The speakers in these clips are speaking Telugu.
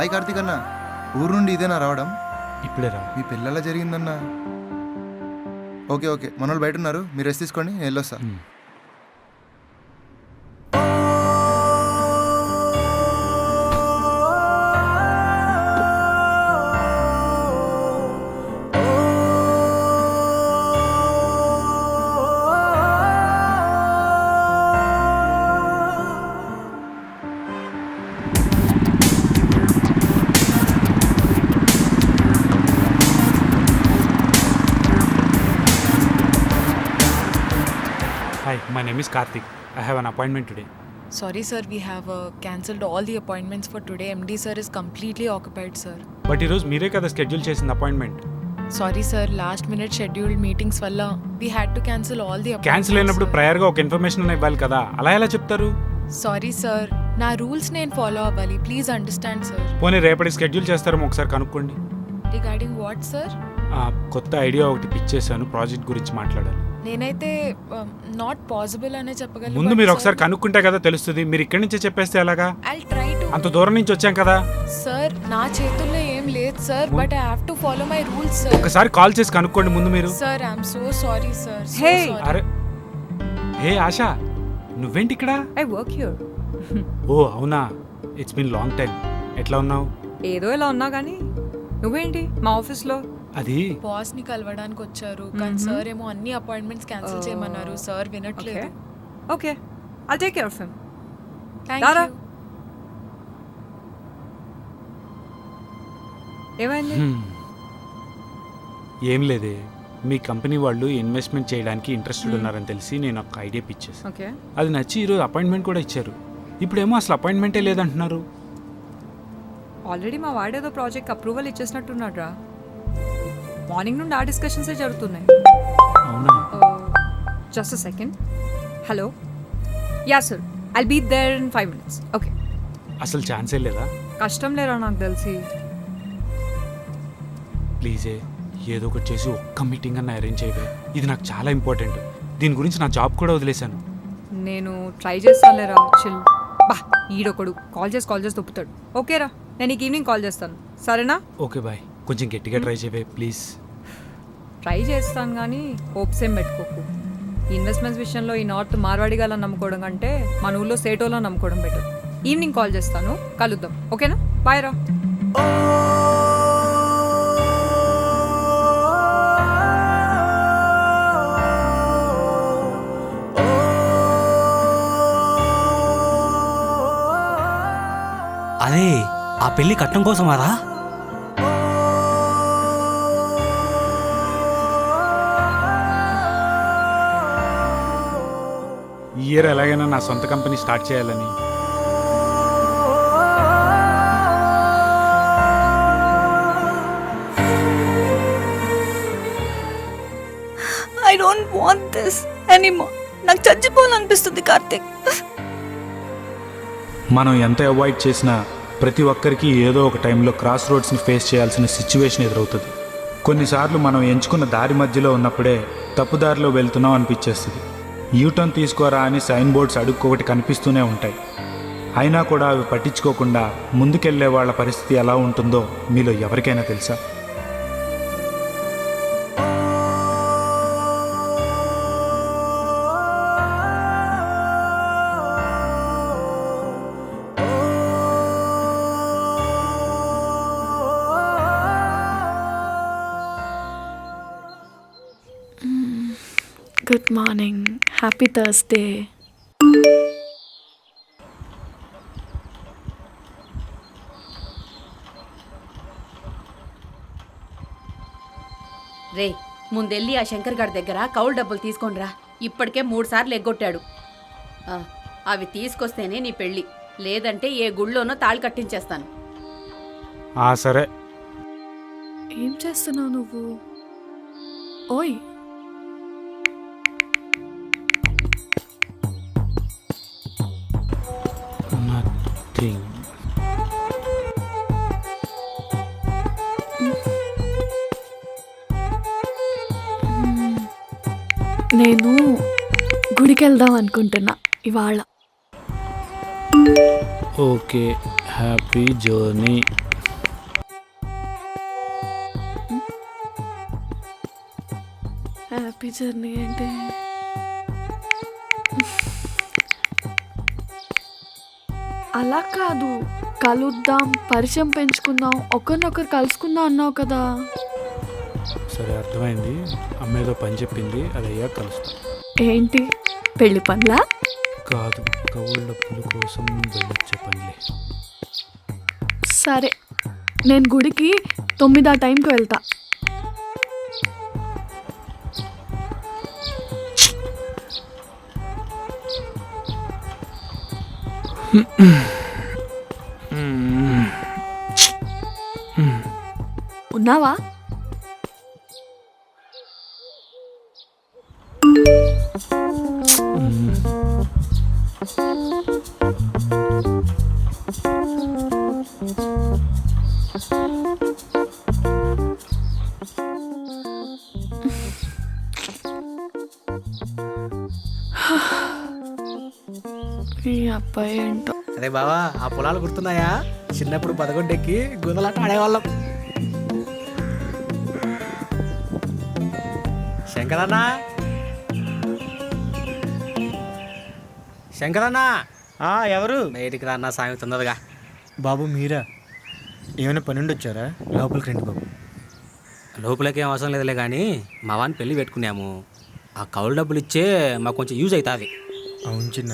హాయ్ కార్తీక్ అన్న, ఊరు నుండి ఇదేనా రావడం? ఇప్పుడే రా. మీ పిల్లల జరిగిందన్న. ఓకే ఓకే, మనోళ్ళు బయట ఉన్నారు, మీరు రెస్ట్ తీసుకోండి, నేను వెళ్ళొస్తా. Hi, my name is Karthik. I have an appointment today. Sorry sir, we have cancelled all the appointments for today. MD sir is completely occupied sir. But ఈరోజు మీరే కదా షెడ్యూల్ చేసింది appointment. Sorry sir, last minute scheduled meetings వల్ల we had to cancel all the appointments. Cancel అయినప్పుడు ప్రయర్గా ఒక ఇన్ఫర్మేషన్ అన్న ఇవ్వాలి కదా, అలా ఎలా చెప్తారు? Sorry sir, నా రూల్స్ నేను ఫాలో అవ్వాలి, ప్లీజ్ అండర్స్టాండ్ sir. పోనీ రేపటి షెడ్యూల్ చేస్తారేమో ఒకసారి కనుక్కోండి. Regarding what sir? కొత్త ఐడియా ఒకటి పిచ్ చేశాను, ప్రాజెక్ట్ గురించి మాట్లాడాలి. నేనైతే నాట్ పాసిబుల్ అనే చెప్పగలను. ముందు మీరు ఒకసారి కనుక్కుంటే కదా తెలుస్తుంది. మీరు ఇక్కడి నుంచే చెప్పేస్తే ఎలాగా? I'll try to. అంత దూరం నుంచి వచ్చాం కదా సార్, నా చేతుల్లో ఏం లేదు sir, but I have to follow my rules sir. ఒకసారి కాల్ చేసి కనుక్కోండి ముందు మీరు. Sir I'm so sorry sir. Hey. అరే హే ఆశా, నువ్వేంటి ఇక్కడ? I work here. ఓ అవునా, ఇట్స్ బీన్ లాంగ్ టైం. ఎట్లా ఉన్నావు? ఏదో ఇలా ఉన్నా కానీ నువ్వేంటి మా ఆఫీస్లో? అది బాస్ ని కలవడానికి వచ్చారు, కానీ సార్ ఏమో అన్ని అపాయింట్మెంట్స్ క్యాన్సిల్ చేయమన్నారు. సార్ వినట్లేదు. Okay, I'll take care of him. Thank Dara. you. ఏమైంది? ఏం లేదే, మీ కంపెనీ వాళ్ళు ఇన్వెస్ట్మెంట్ చేయడానికి ఇంట్రెస్టెడ్ ఉన్నారని తెలిసి నేను ఒక ఐడియా పిచ్చేసాను. ఓకే, అది నచ్చి ఈరోజు అపాయింట్మెంట్ కూడా ఇచ్చారు. ఇప్పుడేమో అసలు అపాయింట్మెంటే లేదంటున్నారు. ఆల్రెడీ మా వాడేదో ప్రాజెక్ట్ అప్రూవల్ ఇచ్చేసినట్టున్నాడు రా. మార్నింగ్ నుండి ఆ డిస్కషన్సే జరుగుతున్నాయి. అవునా? Just a second. Hello, yeah sir, I'll be there in 5 minutes. Okay. అసలు ఛాన్సే లేదా? కష్టం లేరా నాకు తెలిసి. ప్లీజే ఏదో ఒకటి చేసి ఒక్క మీటింగ్ అన్న అరేంజ్ చేయవే, ఇది నాకు చాలా ఇంపార్టెంట్. దీని గురించి నా జాబ్ కూడా వదిలేశాను. నేను ట్రై చేస్తానులేరా, చిల్. బా, ఈడొకడు కాల్ చేసి దొప్పుతాడు. ఓకేరా, నేను నీకు ఈవినింగ్ కాల్ చేస్తాను, సరేనా? ఓకే బాయ్, కొంచెం గట్టిగా ట్రై చేయవే ప్లీజ్. ట్రై చేస్తాను కానీ హోప్స్ ఏం పెట్టుకోకు. ఇన్వెస్ట్మెంట్స్ విషయంలో ఈ నార్త్ మార్వాడిగాలను నమ్ముకోవడం కంటే మన ఊళ్ళో సేటోలో నమ్ముకోవడం బెటర్. ఈవినింగ్ కాల్ చేస్తాను, కలుద్దాం, ఓకేనా? బాయ్ రా. అదే ఆ పెళ్లి కట్నం కోసమారా? ఈ ఇయర్ ఎలాగైనా నా సొంత కంపెనీ స్టార్ట్ చేయాలని. I don't want this anymore. నాకు చచ్చిపోవాలనిపిస్తుంది కార్తిక్. మనం ఎంత అవాయిడ్ చేసినా ప్రతి ఒక్కరికి ఏదో ఒక టైంలో క్రాస్ రోడ్స్ని ఫేస్ చేయాల్సిన సిచ్యువేషన్ ఎదురవుతుంది. కొన్నిసార్లు మనం ఎంచుకున్న దారి మధ్యలో ఉన్నప్పుడే తప్పుదారిలో వెళ్తున్నాం అనిపించేస్తుంది. యూటర్న్ తీసుకోరా అని సైన్ బోర్డ్స్ అడుక్కొకటి కనిపిస్తూనే ఉంటాయి. అయినా కూడా అవి పట్టించుకోకుండా ముందుకెళ్లే వాళ్ళ పరిస్థితి ఎలా ఉంటుందో మీలో ఎవరికైనా తెలుసా? Good morning. Happy Thursday. రే, ముందెళ్ళి ఆ శంకర్ గారి దగ్గర కౌలు డబ్బులు తీసుకొనిరా. ఇప్పటికే 3 సార్లు ఎగ్గొట్టాడు. అవి తీసుకొస్తేనే నీ పెళ్ళి, లేదంటే ఏ గుళ్ళోనో తాళి కట్టించేస్తాను. సరే. ఏం చేస్తున్నావు నువ్వు? ఓయ్, నథింగ్. నేను గుడికి వెళ్దాం అనుకుంటున్నా ఇవాళ. Okay, happy journey. Happy journey ఏంటి? అలా కాదు, కలుద్దాం, పరిచయం పెంచుకుందాం, ఒకరినొకరు కలుసుకుందాం అన్నావు కదా. సరే అర్థమైంది. అమ్మ ఏదో పని చెప్పింది, అది అయ్యాక కలుస్తా. ఏంటి పెళ్లి పనులా? కాదు, కవుల డబ్బుల కోసం వెళ్ళొచ్చే పనిలే. సరే, నేను గుడికి 9 ఆ టైంకి వెళ్తా. ఉన్నావా? ఈ అబ్బాయి ఏంటో. అరే బావా, ఆ పొలాలు గుర్తున్నాయా? చిన్నప్పుడు పదకొండెక్కి గుందలాట ఆడేవాళ్ళం. శంకరన్నా, శంకరన్నా, ఎవరు? బయటికి రాన్నా, సాయం తొందరగా. బాబు మీరా? ఏమైనా పని నుండి వచ్చారా? లోపలికి రండి బాబు. లోపలికి ఏం అవసరం లేదులే కానీ మా వాడిని పెళ్ళి పెట్టుకున్నాము. ఆ కౌలు డబ్బులు ఇచ్చే మాకు కొంచెం యూజ్ అవుతుంది. అవును చిన్న,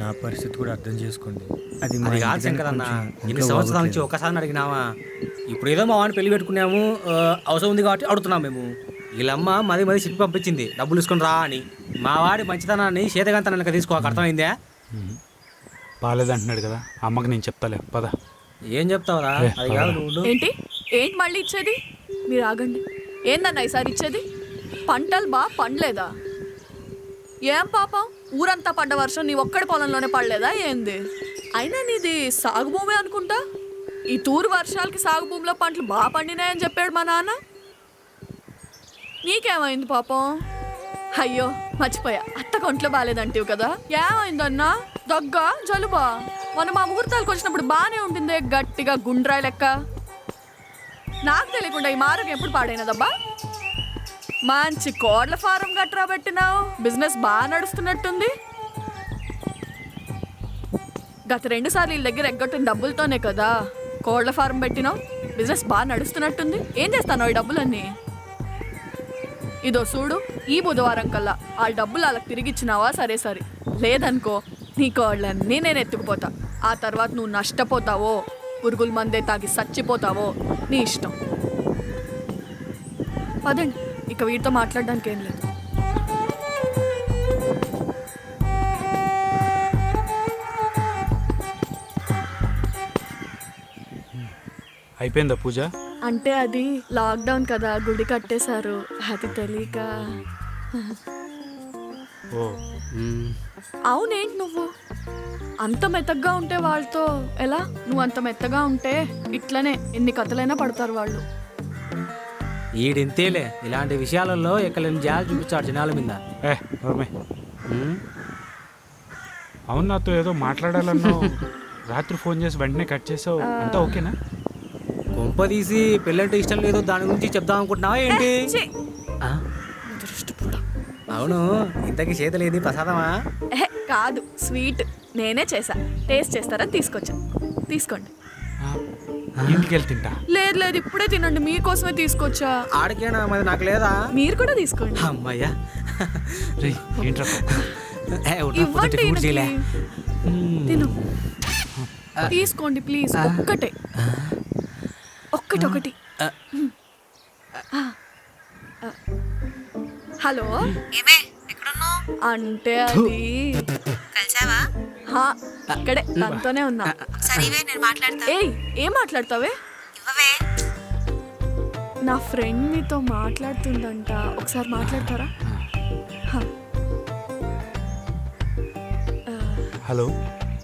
నా పరిస్థితి కూడా అర్థం చేసుకోండి. అది అది కాదు శంకరన్న, ఇన్ని సంవత్సరాల నుంచి ఒక్కసారి అడిగినావా? ఇప్పుడు ఏదో మా వాడిని పెళ్లి పెట్టుకున్నాము, అవసరం ఉంది కాబట్టి అడుగుతున్నాం మేము. వీళ్ళమ్మ మది చెప్పి పంపించింది డబ్బులు తీసుకొని రా అని. మా వాడి మంచితనాన్ని చేతగంతనక తీసుకోక అర్థమైందా? బాగాలేదంటున్నాడు కదా, అమ్మకి నేను చెప్తాలే, పద. ఏం చెప్తావురా? అది కాదు నువ్వు. ఏంటి మళ్ళీ ఇచ్చేది? మీరు ఆగండి. ఏందన్నా ఈసారి ఇచ్చేది? పంటలు పండలేదా? ఏం పాపం, ఊరంతా పడ్డ వర్షం నీ ఒక్కడి పొలంలోనే పడలేదా ఏంది? అయినా నీది సాగు భూమి అనుకుంటా. ఈ తూరు వర్షాలకి సాగు భూమిలో పంటలు బాగా పండినాయని చెప్పాడు మా నాన్న. నీకేమైంది పాపం? అయ్యో మర్చిపోయా, అత్త కొంట్లో బాగాలేదంటివి కదా. ఏమైందన్నా? దగ్గ, జలుబా? మనం మా ముహూర్తాలకు వచ్చినప్పుడు బాగానే ఉంటుందే, గట్టిగా గుండ్రాయి లెక్క. నాకు తెలియకుండా ఈ మారకు ఎప్పుడు పాడైనదబ్బా? మంచి కోడ్ల ఫారం గట్రా పెట్టినావు, బిజినెస్ బాగా నడుస్తున్నట్టుంది. గత 2 సార్లు వీళ్ళ దగ్గర ఎగ్గొట్టిన డబ్బులతోనే కదా కోడ్ల ఫారం పెట్టినావు, బిజినెస్ బాగా నడుస్తున్నట్టుంది. ఏం చేస్తాను ఈ డబ్బులన్నీ? ఇదో చూడు, ఈ బుధవారం కల్లా ఆ డబ్బులు వాళ్ళకి తిరిగిచ్చినావా సరే, లేదనుకో నీ కోళ్ళన్నీ నేను ఎత్తుకుపోతా. ఆ తర్వాత నువ్వు నష్టపోతావో, పురుగుల మందే తాగి చచ్చిపోతావో నీ ఇష్టం. పదండి, ఇక వీటితో మాట్లాడడానికి ఏం లేదు. అయిపోయిందా పూజ? అంటే అది లాక్డౌన్ కదా, గుడి కట్టేశారు, అది తెలియక. ఓ, అవునేంటి నువ్వు అంత మెత్తగా ఉంటే వాళ్ళతో ఎలా? నువ్వు అంత మెత్తగా ఉంటే ఇట్లనే ఎన్ని కథలైనా పడతారు వాళ్ళు. ఈడింతేలే, ఇలాంటి విషయాలలో ఎక్కలేని జాలి చూపించాడు జనాల మీద. అవును, నాతో ఏదో మాట్లాడాలన్నావు, రాత్రి ఫోన్ చేసి వెంటనే కట్ చేసావు, అంతా ఓకేనా? కొంప తీసి పెళ్ళంటే ఇష్టం లేదు దాని గురించి చెప్దాం అనుకుంటున్నావా ఏంటి? అవును, ఇంతకీ చేతలేది ప్రసాదమా? కాదు, స్వీట్ నేనే చేసా, టేస్ట్ చేస్తారని తీసుకొచ్చా, తీసుకోండి. ఇంటికి వెళ్ళి తింటా. లేదు ఇప్పుడే తినండి, మీకోసమే తీసుకొచ్చా. ఆడికేనా మరి, నాకు లేదా? మీరు కూడా తీసుకోండి. అమ్మయ్యా, ఏంట్రా ఇవ్వండి ఈయనకి. తిను, తీసుకోండి ప్లీజ్, ఒకటి. హలో, అంటే అది ఇక్కడే దాంతోనే ఉన్నా. ఏయ్, ఏం మాట్లాడతావే? నా ఫ్రెండ్ మీతో మాట్లాడుతుందంట, ఒకసారి మాట్లాడతారా? హలో,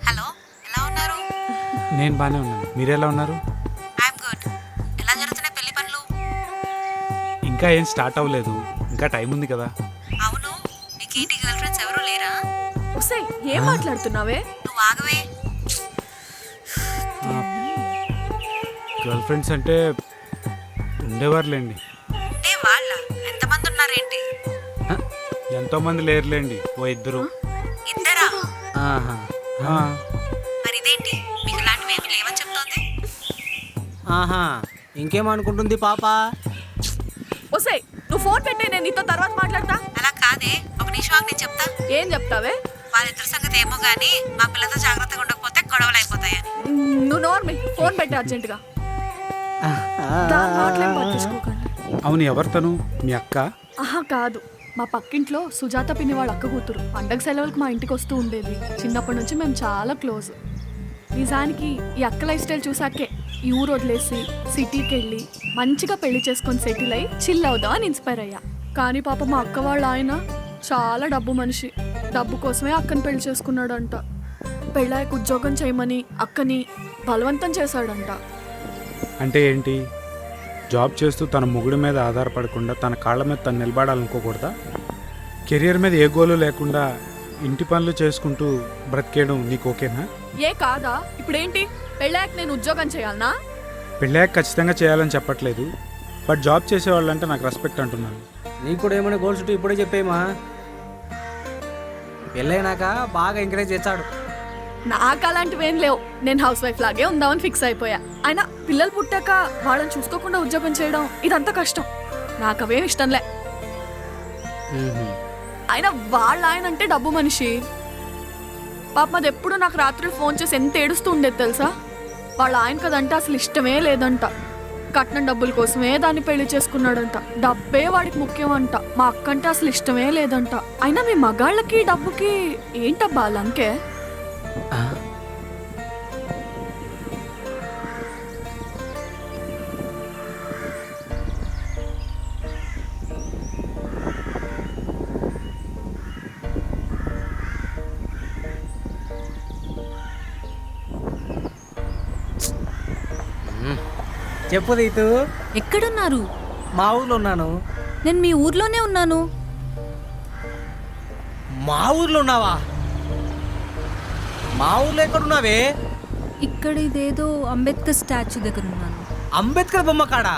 హలో, ఎలా ఉన్నారు? నేను బాగానే ఉన్నాను, మీరెలా ఉన్నారు? I'm good. ఎలా జరుగుతున్నాయి పెళ్లి పనులు? ఇంకా ఏం స్టార్ట్ అవ్వలేదు, ఇంకా టైం ఉంది కదా. అవును, నీకేంటి గర్ల్ ఫ్రెండ్స్ ఎవరు లేరా? ఒసేయ్, ఏం మాట్లాడుతున్నావే? నువ్వు ఆగవే. గర్ల్ ఫ్రెండ్స్ అంటే ఉండేవారులేండి. అంటే వాళ్ళ ఎంతమంది ఉన్నారేంటి? ఎంతోమంది లేరులేండి, ఓ ఇద్దరు. ఇద్దరా? ఆహా. ఆ, మరి ఇదేంటి మీకు ఇలాంటివి ఏమి లేవని చెప్తోంది? ఆహా, ఇంకేమనుకుంటుంది పాప? ఒసే నువ్వు ఫోన్ పెట్టి నేను నీతో తర్వాత మాట్లాడతా. అలా కాదే, ఒక నిమిషం ఆగు, నేను చెప్తా. ఏం చెప్తావే? వాళ్ళిద్దరి సంగతి ఏమో గానీ మా పిల్లతో జాగ్రత్తగా ఉండకపోతే గొడవలు అయిపోతాయని. నువ్వు నోర్మి ఫోన్ పెట్టి అర్జెంటుగా. దాని మాటలేం పట్టించుకోకండి. అవును, ఎవరు తను? మీ అక్క? ఆహా కాదు, మా పక్కింట్లో సుజాత పిన్ని వాళ్ళ అక్క కూతురు. పండగ సెలవులకు మా ఇంటికి వస్తూ ఉండేది. చిన్నప్పటి నుంచి మేము చాలా క్లోజ్. నిజానికి ఈ అక్క లైఫ్ స్టైల్ చూసాకే ఈ ఊరు వదిలేసి సిటీకి వెళ్ళి మంచిగా పెళ్లి చేసుకొని సెటిల్ అయ్యి చిల్ అవుదాం అని ఇన్స్పైర్ అయ్యా. కానీ పాప మా అక్క వాళ్ళ ఆయన చాలా డబ్బు మనిషి. డబ్బు కోసమే అక్కని పెళ్లి చేసుకున్నాడంట. పెళ్ళాయకు ఉద్యోగం చేయమని అక్కని బలవంతం చేశాడంట. అంటే ఏంటి? జాబ్ చేస్తూ తన మొగుడి మీద ఆధారపడకుండా తన కాళ్ళ మీద తను నిలబడాలనుకోకూడదా? కెరియర్ మీద ఏ గోలు లేకుండా ఇంటి పనులు చేసుకుంటూ బ్రతికేయడం నీకు ఓకేనా? ఏ కాదా? ఇప్పుడేంటి పెళ్ళాక నేను ఉద్యోగం చేయాలనా? పెళ్ళాక ఖచ్చితంగా చేయాలని చెప్పట్లేదు, బట్ జాబ్ చేసేవాళ్ళంటే నాకు రెస్పెక్ట్ అంటున్నాను. నీకు కూడా ఏమైనా గోల్స్ ఉంటే ఇప్పుడే చెప్పేమా. పెళ్ళైనాక బాగా ఎంకరేజ్ చేస్తాడు. నాకు అలాంటివేం లేవు. నేను హౌస్ వైఫ్ లాగే ఉందామని ఫిక్స్ అయిపోయా. అయినా పిల్లలు పుట్టాక వాళ్ళని చూసుకోకుండా ఉద్యోగం చేయడం ఇదంతా కష్టం. నాకు అవేం ఇష్టంలే. అయినా వాళ్ళ ఆయన అంటే డబ్బు మనిషి. పాపం అది ఎప్పుడు నాకు రాత్రి ఫోన్ చేసి ఎంత ఏడుస్తూ ఉండేది తెలుసా? వాళ్ళ ఆయన కదంటే అసలు ఇష్టమే లేదంట. కట్నం డబ్బుల కోసమే దాన్ని పెళ్లి చేసుకున్నాడంట. డబ్బే వాడికి ముఖ్యం అంట. మా అక్కంటే అసలు ఇష్టమే లేదంట. అయినా మీ మగాళ్ళకి డబ్బుకి ఏంటబ్బా లంకే? చెప్పు రీతు. ఎక్కడున్నారు? మా ఊర్లో ఉన్నాను. నేను మీ ఊర్లోనే ఉన్నాను. మా ఊర్లో ఉన్నావా? మా ఊర్లో ఎక్కడున్నావే? ఇక్కడ ఇదేదో అంబేద్కర్ స్టాచ్యూ దగ్గర ఉన్నాను. అంబేద్కర్ బొమ్మ కాడా?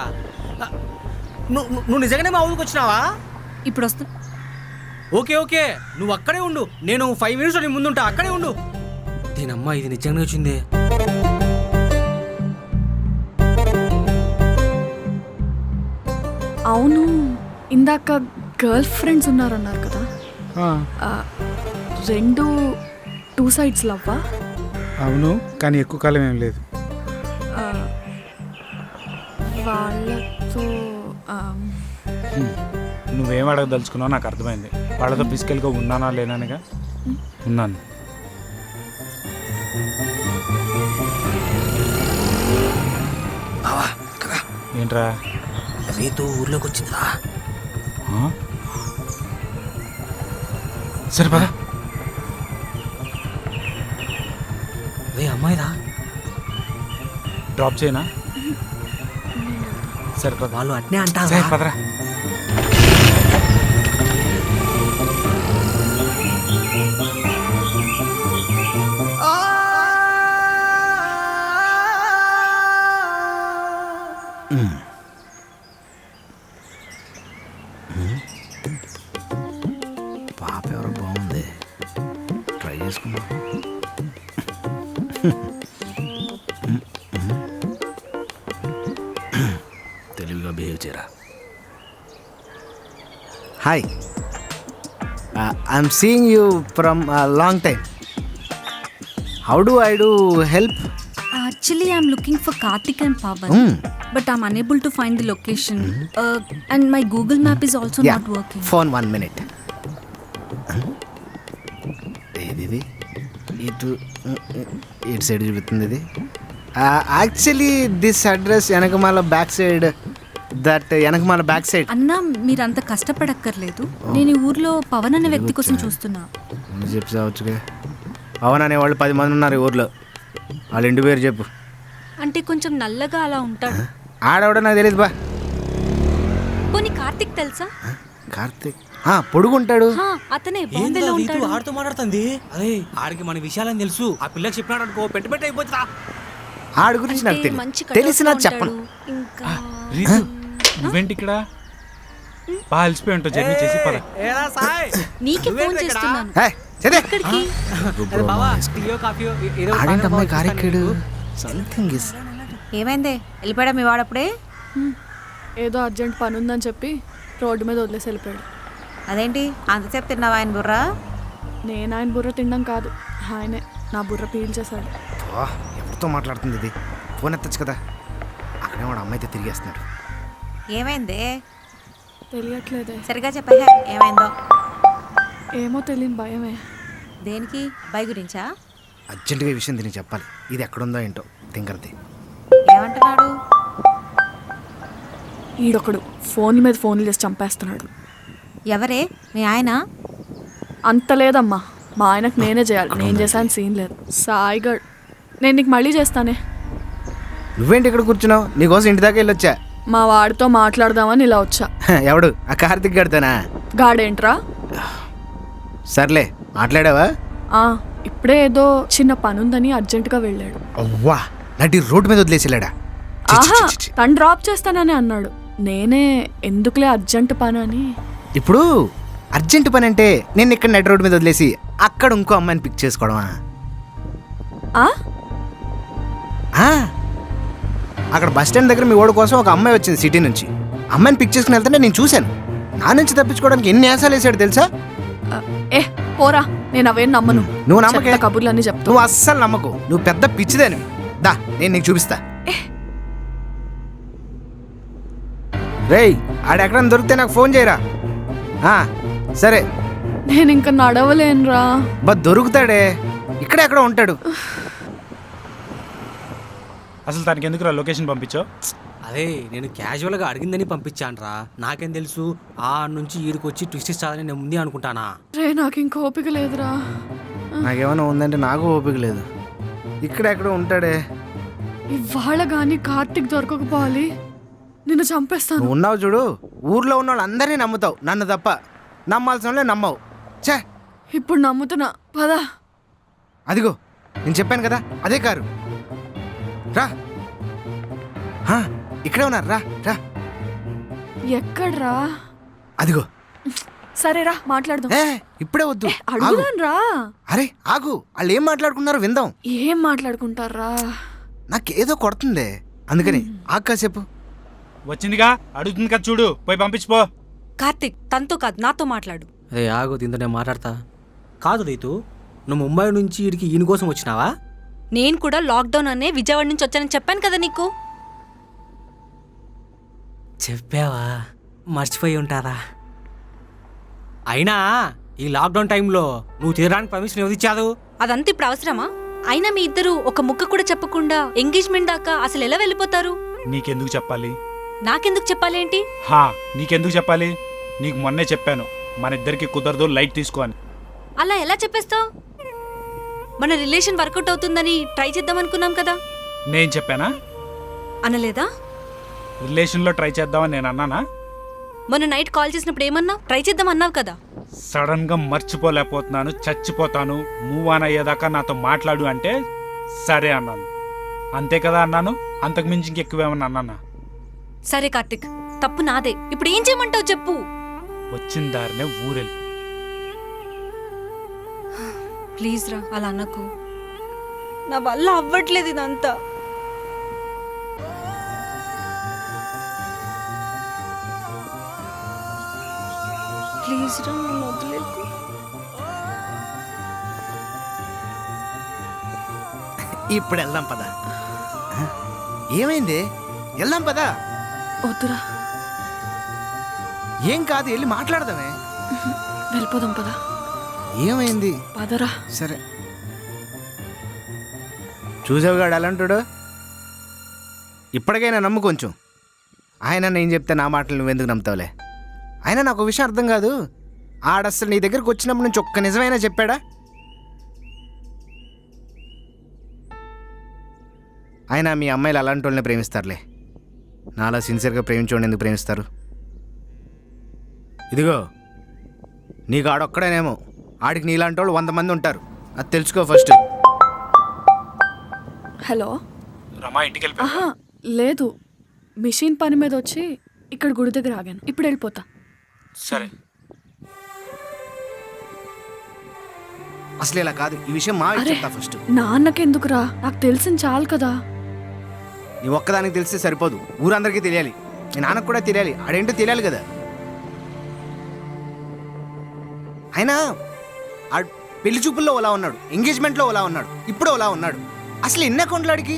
నువ్వు నిజంగానే మా ఊరికి వచ్చినావా? ఇప్పుడు వస్తా. ఓకే ఓకే, నువ్వు అక్కడే ఉండు. నేను 5 minutes నీ ముందుంటా. అక్కడే ఉండు. దీనమ్మా, ఇది నిజంగా వచ్చిందే. అవును, ఇందాక గర్ల్ ఫ్రెండ్స్ ఉన్నారన్నారు కదా, రెండు 2 sides లవ్వా? అవును, కానీ ఎక్కువ కాలం ఏం లేదు. వాళ్ళతో నువ్వేం అడగదలుచుకున్నావు నాకు అర్థమైంది. వాళ్ళతో ఫిజికల్గా ఉన్నానా లేనానిగా? ఉన్నాను. ఏంట్రా? రీతు ఊర్లోకి వచ్చిందా? సరే పద. రే అమ్మాయిరా. డ్రాప్ చేయనా? సరే పద. వాళ్ళు అట్నే అంటారు. సరే పదరా. పాప ఎవరో బాగుంది, ట్రై చేసుకున్నా. తెలివిగా బిహేవ్ చేయరా. Hi, I'm seeing you from long time. How do I do help? Actually, I'm looking for Karthik and Pawan, but I'm unable to find the location. And my Google map is also not working. Phone 1 minute. ఏది ఇటు సైడ్ చూపుతుంది ఇది. యాక్చువల్లీ దిస్ అడ్రస్ వెనకమాల బ్యాక్ సైడ్. దట్ వెనకమాల బ్యాక్ సైడ్. అన్నా, మీరంత కష్టపడక్కర్లేదు. నేను ఈ ఊర్లో పవన్ అనే వ్యక్తి కోసం చూస్తున్నా. చెప్పు సావచ్చుగా. పవన్ అనేవాళ్ళు 10 మంది ఉన్నారు ఈ ఊర్లో. వాళ్ళ ఇంటి పేరు చెప్పు. అంటే కొంచెం నల్లగా అలా ఉంటాడు. ఆడవడ నాకు తెలియదు బా. పోనీ కార్తిక్ తెలుసా? కార్తిక్ పొడుగుంటాడు. అతనే బాంబేలో ఉంటాడు. ఆడుతూ మాట్లాడుతుంది. అదే ఆడికి మన విషయాలని తెలుసు. ఆ పిల్లకి చెప్పినాడు అనుకో, పెట్టి అయిపోతుందా. ఆడి గురించి నాకు తెలియదు. తెలిసినా చెప్పను. ఇంకా రీతు, నువ్వేంటి ఇక్కడ? బాగా అలసిపోయి ఉంటావు జర్నీ చేసి పద. ఏరా సాయ్ నీకే ఫోన్ చేస్తున్నాను. హే, చదే. ఎక్కడికి? అరే బావా టీయో కాఫీయో ఏదో ఒకటి ఆడేంటి అమ్మాయి తాగడం కారెక్కాడు? Something is. ఏమైందే వెళ్ళిపోయాడా మీ వాడప్పుడే? ఏదో అర్జెంట్ పని ఉందని చెప్పి రోడ్డు మీద వదిలేసి వెళ్ళిపోయాడు. అదేంటి అంతసేపు తిన్నావా ఆయన బుర్రా? నేను ఆయన బుర్ర తినడం కాదు, ఆయనే నా బుర్ర పీల్చేశాడు. ఎవరితో మాట్లాడుతుంది ఇది? ఫోన్ ఎత్తచ్చు కదా. అక్కడే వాడు అమ్మాయితో తిరిగేస్తున్నాడు. ఏమైందే? తెలియట్లేదే. సరిగా చెప్పే ఏమైందో. ఏమో తెలియని భయమే. దేనికి? అబ్బాయి గురించా? అర్జెంటుగా ఈ విషయం దీనికి చెప్పాలి. ఇది ఎక్కడుందో ఏంటో తింకరది. ఏమంటున్నాడు? ఈడొకడు ఫోన్ల మీద ఫోన్లు చేసి చంపేస్తున్నాడు. ఎవరే? మీ ఆయన? అంత లేదమ్మా, మా ఆయనకు నేనే చేయాలి. నేను చేశాను సీన్ లేదు. సాయిగడ్, నేను నీకు మళ్ళీ చేస్తానే. నువ్వేంటి ఇక్కడ కూర్చున్నావు? నీకోసం ఇంటి దాకా వెళ్ళొచ్చా. మా వాడితో మాట్లాడదామని ఇలా వచ్చా. ఎవడు? ఆ కార్తిక్ గడితేనా? గాడేంట్రా? సర్లే, మాట్లాడావా? ఇప్పుడే ఏదో చిన్న పనుందని అర్జెంటుగా వెళ్ళాడు. అవ్వా, నటి రోడ్డు మీద వదిలేసి వెళ్ళాడా? ఆహా, తను డ్రాప్ చేస్తానని అన్నాడు. నేనే ఎందుకులే అర్జెంట్ పని అని. ఇప్పుడు అర్జెంట్ పని అంటే నేను ఇక్కడ నడి రోడ్డు మీద వదిలేసి అక్కడ ఇంకో అమ్మాయిని పిక్ చేసుకోవడమా? అక్కడ బస్ స్టాండ్ దగ్గర మీ ఓడి కోసం ఒక అమ్మాయి వచ్చింది సిటీ నుంచి. అమ్మాయిని పిక్ చేసుకుని వెళ్తుంటే నేను చూశాను. నా నుంచి తప్పించుకోవడానికి ఎన్ని యాసాలు వేసాడు తెలుసా? పోరా, నేను అవేం నమ్మను. నువ్వు నమ్మకే? కబుర్లన్నీ చెప్తావు. నువ్వు అస్సలు నమ్మకు. నువ్వు పెద్ద పిచ్చిదానివి. దా, నేను నీకు చూపిస్తా. రేయ్, ఆడెక్కడన్నా దొరికితే నాకు ఫోన్ చేయరా. సరే. నేను ఇంకా నడవలేనురా. దొరుకుతాడే, ఇక్కడే ఎక్కడ ఉంటాడు. అసలు తనకి ఎందుకు లొకేషన్ పంపించావు? అదే నేను క్యాజువల్గా అడిగిందని పంపించానురా. నాకేం తెలుసు ఆ నుంచి ఈడికి వచ్చి ట్విస్ట్ ఇస్తాదని నేను ముందే అనుకుంటానా. రే, నాకు ఇంకా ఓపిక లేదురా. నాకేమైనా ఉందంటే నాకు ఓపిక లేదు. ఇక్కడ ఎక్కడ ఉంటాడే. ఇవాళ కానీ కార్తిక్ దొరకకపోవాలి, నిన్ను చంపేస్తాను. నువ్వు ఉన్నావు చూడు, ఊర్లో ఉన్న వాళ్ళందరినీ నమ్ముతావు, నన్ను తప్ప. నమ్మాల్సిన వాళ్ళే నమ్మవు. చే, ఇప్పుడు నమ్ముతున్నా, పదా. అదిగో నేను చెప్పాను కదా, అదే కారు. రా, ఇక్కడే ఉన్నారు. రా రా. ఎక్కడ్రా? అదిగో. సరేరా, మాట్లాడదాం. ఇప్పుడే వద్దు, అడుగుదాం రా. అరే ఆగు, వాళ్ళు ఏం మాట్లాడుకున్నారో విందాం. ఏం మాట్లాడుకుంటారా? నాకేదో కొడుతుంది, అందుకని కాసేపు. వచ్చిందిగా, అడుగుతుంది కదా చూడు, పోయి పంపించిపో. కార్తిక్, తనతో కాదు నాతో మాట్లాడు. అదే ఆగు, దీంతో నేను మాట్లాడతా. కాదు రైతు, నువ్వు ముంబై నుంచి ఈడికి ఈయన కోసం వచ్చినావా? నేను కూడా లాక్డౌన్ అనే విజయవాడ నుంచి వచ్చానని చెప్పాను కదా నీకు. చెప్పావా? మర్చిపోయి ఉంటారా? అయినా ఈ లాక్డౌన్ టైంలో నువ్వు తీరడానికి పర్మిషన్ ఎవరు ఇచ్చారు? అదంతా ఇప్పుడు అవసరమా? అయినా మీ ఇద్దరు ఒక ముక్క కూడా చెప్పకుండా ఎంగేజ్మెంట్ దాకా అసలు ఎలా వెళ్ళిపోతారు? నీకెందుకు చెప్పాలి? నాకెందుకు చెప్పాలి ఏంటి? నీకెందుకు చెప్పాలి? నీకు మొన్నే చెప్పాను, మన ఇద్దరికి కుదరదు, లైట్ తీసుకో అని. అలా ఎలా చెప్పేస్తావు? మన రిలేషన్ వర్కౌట్ అవుతుందని ట్రై చేద్దాం అనుకున్నాం కదా. నేను చెప్పానా? అనలేదా? రిలేషన్లో ట్రై చేద్దామని నేను అన్నానా? మొన్న నైట్ కాల్ చేసినప్పుడు ఏమన్నా? ట్రై చేద్దాం అన్నావు కదా. సడన్గా మర్చిపోలేకపోతున్నాను, చచ్చిపోతాను, మూవ్ ఆన్ అయ్యేదాకా నాతో మాట్లాడు అంటే సరే అన్నాను. అంతే కదా అన్నాను, అంతకు మించి ఇంకెక్కువేమన్నా అన్నానా? సరే కార్తిక్, తప్పు నాదే. ఇప్పుడు ఏం చేయమంటావు చెప్పు. వచ్చిన దారినే ఊరెళ్ళి. ప్లీజ్ రా, అలా అన్నకు. నా వల్ల అవ్వట్లేదు ఇదంతా. ప్లీజ్ రా, నన్ను వదిలేకు. ఇప్పుడు వెళ్దాం పదా. ఏమైంది? వెళ్దాం పదా. వద్దురా. ఏం కాదు, వెళ్ళి మాట్లాడదామే. వెళ్ళిపోదాం పదా. ఏమైంది? పదరా. సరే. చూసావుగాడు ఎలా అంటాడు. ఇప్పటికైనా నమ్ము కొంచెం. ఆయన నేను చెప్తే నా మాటలు నువ్వెందుకు నమ్ముతావులే. అయినా నాకు ఒక విషయం అర్థం కాదు, ఆడస్సలు నీ దగ్గరకు వచ్చినప్పటి నుంచి ఒక్క నిజమైనా చెప్పాడా? అయినా మీ అమ్మాయిలు అలాంటి వాళ్ళని ప్రేమిస్తారులే, నాలా సిన్సియర్గా ప్రేమించోండి ఎందుకు ప్రేమిస్తారు? ఇదిగో, నీకు ఆడొక్కడేనేమో, ఆడికి నీలాంటి వాళ్ళు 100 మంది ఉంటారు, అది తెలుసుకో ఫస్ట్. హలో రమా, ఇంటికి వెళ్ళిపో. లేదు, మిషన్ పని మీద వచ్చి ఇక్కడ గుడి దగ్గర ఆగాను. ఇప్పుడు వెళ్ళిపోతా. సరే. అసలు ఇలా కాదు, ఈ విషయం మా చెప్తా ఫస్ట్. నాన్నకెందుకురా, నాకు తెలిసింది చాలు కదా. నీ ఒక్కదానికి తెలిస్తే సరిపోదు, ఊరందరికీ తెలియాలి, మీ నాన్నకు కూడా తెలియాలి, ఆడేంటో తెలియాలి కదా. అయినా ఆ పెళ్లి చూపుల్లో ఓలా ఉన్నాడు, ఎంగేజ్మెంట్లో ఓలా ఉన్నాడు, ఇప్పుడు ఓలా ఉన్నాడు. అసలు ఎన్ని అకౌంట్లు ఆడికి?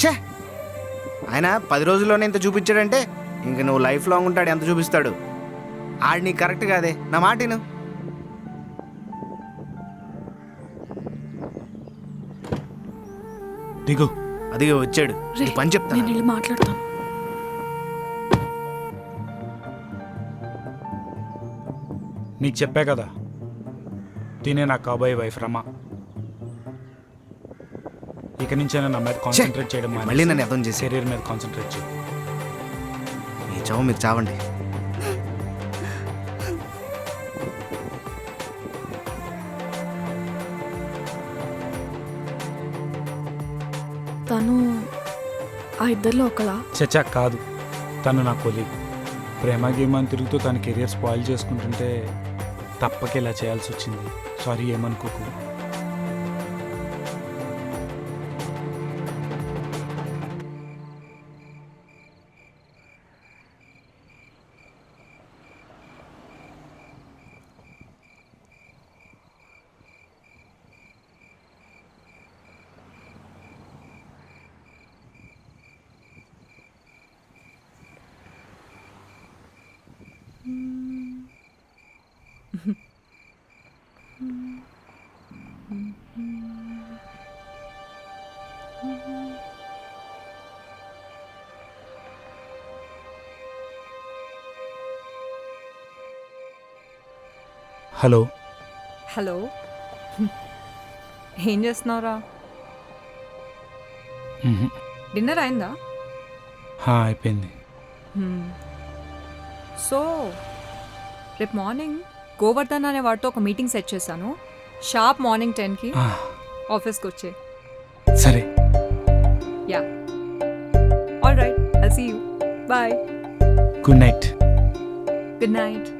ఛే, ఆయన 10 రోజుల్లోనే ఇంత చూపించాడంటే ఇంక నువ్వు లైఫ్ లాంగ్ ఉంటాడు ఎంత చూపిస్తాడు. ఆడు నీకు కరెక్ట్ కాదే, నా మాటను. దిగు. అదిగే వచ్చాడు, ఈ పని చెప్తాను. నేను వెళ్ళి మాట్లాడతాను. నీకు చెప్పా కదా, తినే నా కాబోయే వైఫ్ రమ. ఇక నుంచైనా నా మీద కాన్సన్ట్రేట్ చేయడం మళ్ళీ నన్ను అర్థం చేసి కెరీర్ మీద కాన్సన్ట్రేట్ చేయి. మీ చావు మీరు చావండి. తను ఆ ఇద్దరిలో ఒకలా? చచ్చా కాదు, తను నా కొలీగ్. ప్రేమ గేమ్ అని తిరుగుతూ తన కెరియర్ స్పాయిల్ చేసుకుంటుంటే తప్పక ఇలా చేయాల్సి వచ్చింది. సారీ, ఏమనుకోకు. హలో. హలో, ఏం చేస్తున్నావురా? డిన్నర్ అయిందా? అయిపోయింది. సో రేపు మార్నింగ్ గోవర్ధన్ అనే వాడితో ఒక మీటింగ్ సెట్ చేశాను. షార్ప్ మార్నింగ్ 10కి ఆఫీస్కి వచ్చే. సరే. Yeah, all right, I'll see you. Bye. Good night. Good night.